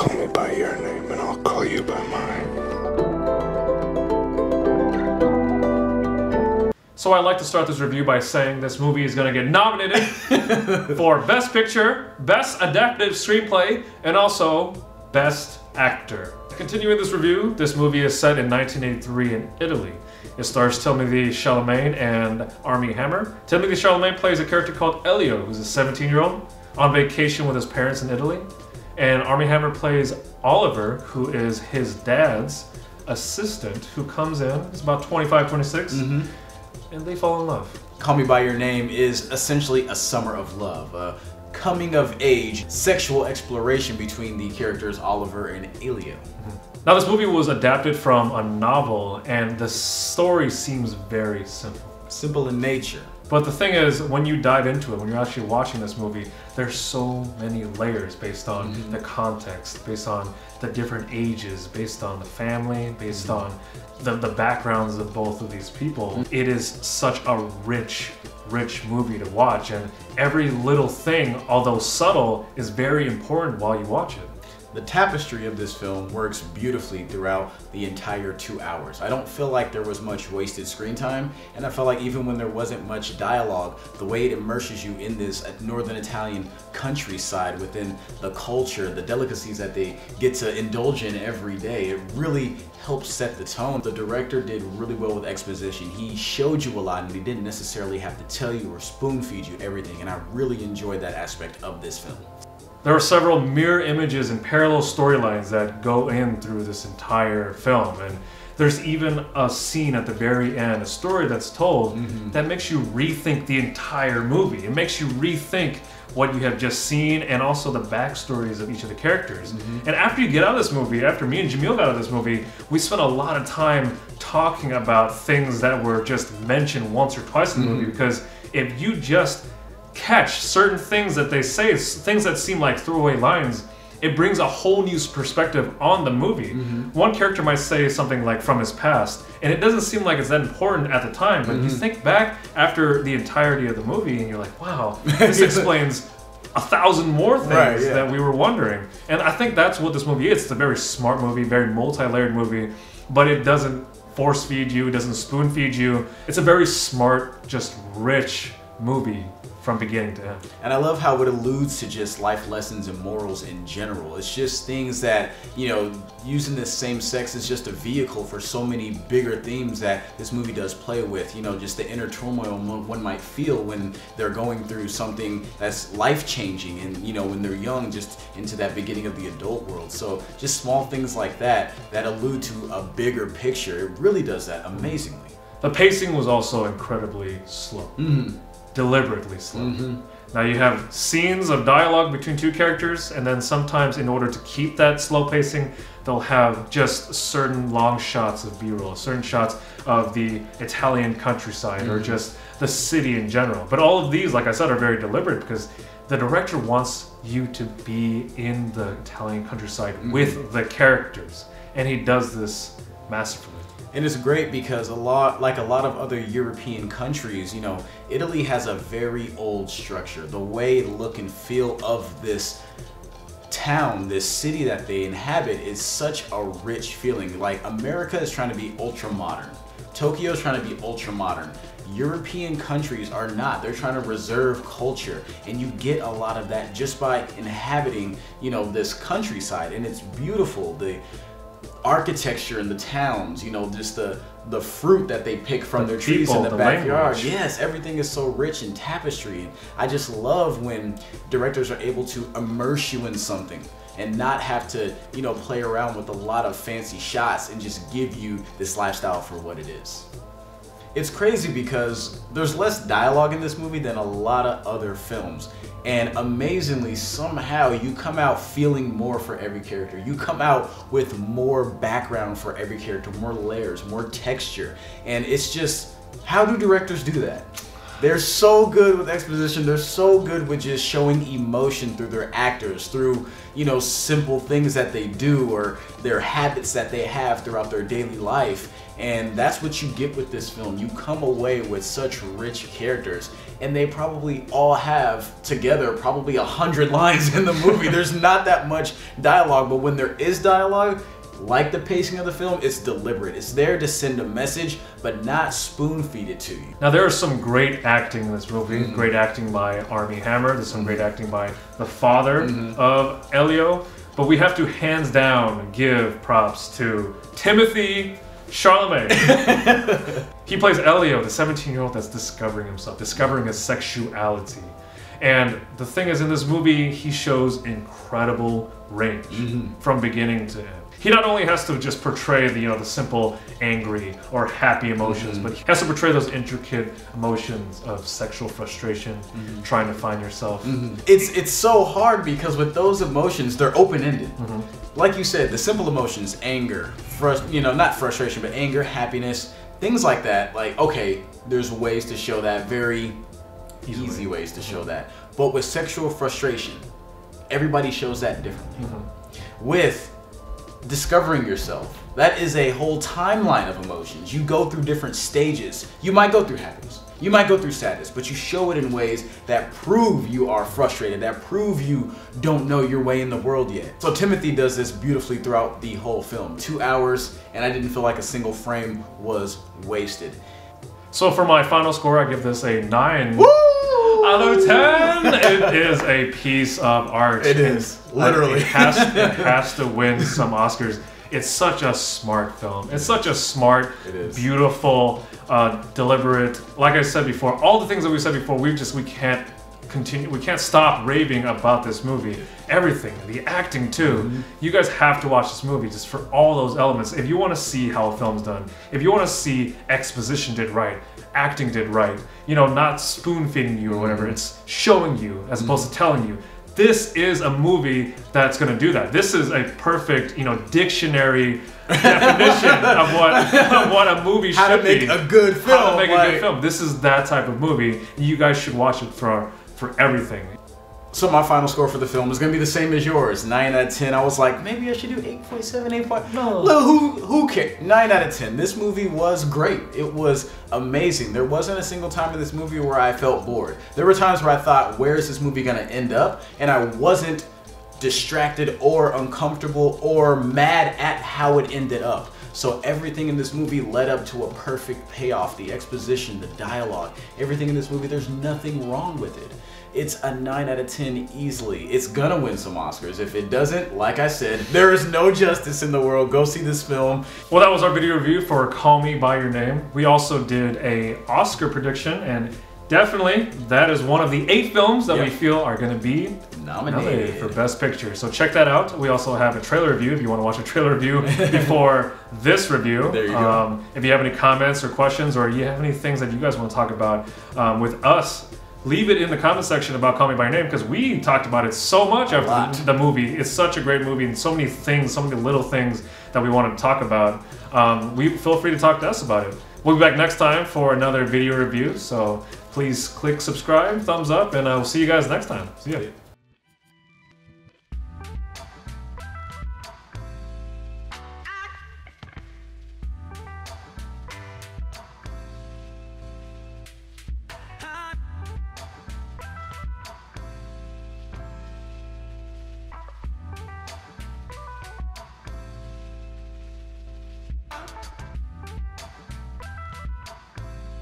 Call me by your name and I'll call you by mine. So I'd like to start this review by saying this movie is going to get nominated for Best Picture, Best Adapted Screenplay, and also Best Actor. Continuing this review, this movie is set in 1983 in Italy. It stars Timothee Chalamet and Armie. Timothee Chalamet plays a character called Elio, who's a 17-year-old on vacation with his parents in Italy. And Armie plays Oliver, who is his dad's assistant, who comes in, he's about 25, 26, and they fall in love. Call Me By Your Name is essentially a summer of love, a coming of age, sexual exploration between the characters Oliver and Elio. Now this movie was adapted from a novel, and the story seems very simple. Simple in nature. But the thing is, when you dive into it, when you're actually watching this movie, there's so many layers based on the context, based on the different ages, based on the family, based on the backgrounds of both of these people. It is such a rich movie to watch, and every little thing, although subtle, is very important while you watch it. The tapestry of this film works beautifully throughout the entire 2 hours. I don't feel like there was much wasted screen time, and I felt like even when there wasn't much dialogue, the way it immerses you in this northern Italian countryside within the culture, the delicacies that they get to indulge in every day, it really helps set the tone. The director did really well with exposition. He showed you a lot and he didn't necessarily have to tell you or spoon feed you everything, and I really enjoyed that aspect of this film. There are several mirror images and parallel storylines that go in through this entire film, and there's even a scene at the very end, a story that's told that makes you rethink the entire movie. It makes you rethink what you have just seen and also the backstories of each of the characters. And after you get out of this movie, after me and Jamil got out of this movie, we spent a lot of time talking about things that were just mentioned once or twice in the movie, because if you just catch certain things that they say, things that seem like throwaway lines, it brings a whole new perspective on the movie. One character might say something like from his past, and it doesn't seem like it's that important at the time, but you think back after the entirety of the movie and you're like, wow, this explains 1,000 more things that we were wondering. And I think that's what this movie is. It's a very smart movie, very multi-layered movie, but it doesn't force feed you, it doesn't spoon feed you. It's a very smart, just rich movie from beginning to end. And I love how it alludes to just life lessons and morals in general. It's just things that, you know, using this same sex is just a vehicle for so many bigger themes that this movie does play with. You know, just the inner turmoil one might feel when they're going through something that's life-changing and, you know, when they're young, just into that beginning of the adult world. So just small things like that that allude to a bigger picture. It really does that amazingly. The pacing was also incredibly slow. Deliberately slow. Now you have scenes of dialogue between two characters, and then sometimes in order to keep that slow pacing, they'll have just certain long shots of B-roll, certain shots of the Italian countryside or just the city in general. But all of these, like I said, are very deliberate because the director wants you to be in the Italian countryside with the characters, and he does this masterfully. And it's great because like a lot of other European countries, you know, Italy has a very old structure. The way, look, and feel of this town, this city that they inhabit is such a rich feeling. Like America is trying to be ultra modern. Tokyo is trying to be ultra modern. European countries are not. They're trying to reserve culture, and you get a lot of that just by inhabiting, you know, this countryside, and it's beautiful. The architecture in the towns, you know, just the fruit that they pick from their trees in the backyard. Yes, everything is so rich in tapestry. And I just love when directors are able to immerse you in something and not have to, you know, play around with a lot of fancy shots and just give you this lifestyle for what it is. It's crazy because there's less dialogue in this movie than a lot of other films. And amazingly, somehow you come out feeling more for every character. You come out with more background for every character, more layers, more texture. And it's just, how do directors do that? They're so good with exposition. They're so good with just showing emotion through their actors, through, you know, simple things that they do or their habits that they have throughout their daily life. And that's what you get with this film. You come away with such rich characters, and they probably all have together probably 100 lines in the movie. There's not that much dialogue, but when there is dialogue, like the pacing of the film, it's deliberate. It's there to send a message, but not spoon feed it to you. Now there is some great acting in this movie. Great acting by Armie Hammer. There's some great acting by the father of Elio. But we have to hands down give props to Timothee Chalamet. He plays Elio, the 17-year-old that's discovering himself, discovering his sexuality. And the thing is, in this movie, he shows incredible range from beginning to end. He not only has to just portray the, you know, the simple angry or happy emotions, but he has to portray those intricate emotions of sexual frustration, trying to find yourself. It's so hard because with those emotions, they're open-ended. Like you said, the simple emotions, anger, you know, not frustration, but anger, happiness, things like that. Like, okay, there's ways to show that, very easy ways to show that. But with sexual frustration, everybody shows that differently. With discovering yourself, that is a whole timeline of emotions. You go through different stages. You might go through happiness, you might go through sadness, but you show it in ways that prove you are frustrated, that prove you don't know your way in the world yet. So Timothee does this beautifully throughout the whole film. 2 hours, and I didn't feel like a single frame was wasted. So for my final score, I give this a 9 out of 10. It is a piece of art. It is, literally. It has to win some Oscars. It's such a smart film. It's such a smart, beautiful, deliberate. Like I said before, all the things that we said before, we can't continue. We can't stop raving about this movie. Everything, the acting too. You guys have to watch this movie just for all those elements. If you want to see how a film's done, if you want to see exposition did right, acting did right, you know, not spoon feeding you or whatever. It's showing you as opposed to telling you. This is a movie that's going to do that. This is a perfect, you know, dictionary definition of what a movie should be. How to make a good film. How to make a good film. This is that type of movie. You guys should watch it for everything. So my final score for the film is going to be the same as yours, 9 out of 10. I was like, maybe I should do 8.7, 8. No. Look, who cares? 9 out of 10. This movie was great. It was amazing. There wasn't a single time in this movie where I felt bored. There were times where I thought, where is this movie going to end up? And I wasn't distracted or uncomfortable or mad at how it ended up. So everything in this movie led up to a perfect payoff. The exposition, the dialogue, everything in this movie, there's nothing wrong with it. It's a 9 out of 10 easily. It's gonna win some Oscars. If it doesn't, like I said, there is no justice in the world. Go see this film. Well, that was our video review for Call Me By Your Name. We also did a Oscar prediction, and definitely that is one of the 8 films that we feel are gonna be nominated for Best Picture. So check that out. We also have a trailer review if you want to watch a trailer review before this review. There you go. If you have any comments or questions, or you have any things that you guys want to talk about with us, leave it in the comment section about Call Me By Your Name, because we talked about it so much after the movie. It's such a great movie, and so many things, so many little things that we wanted to talk about. Feel free to talk to us about it. We'll be back next time for another video review, so please click subscribe, thumbs up, and we'll see you guys next time. See ya.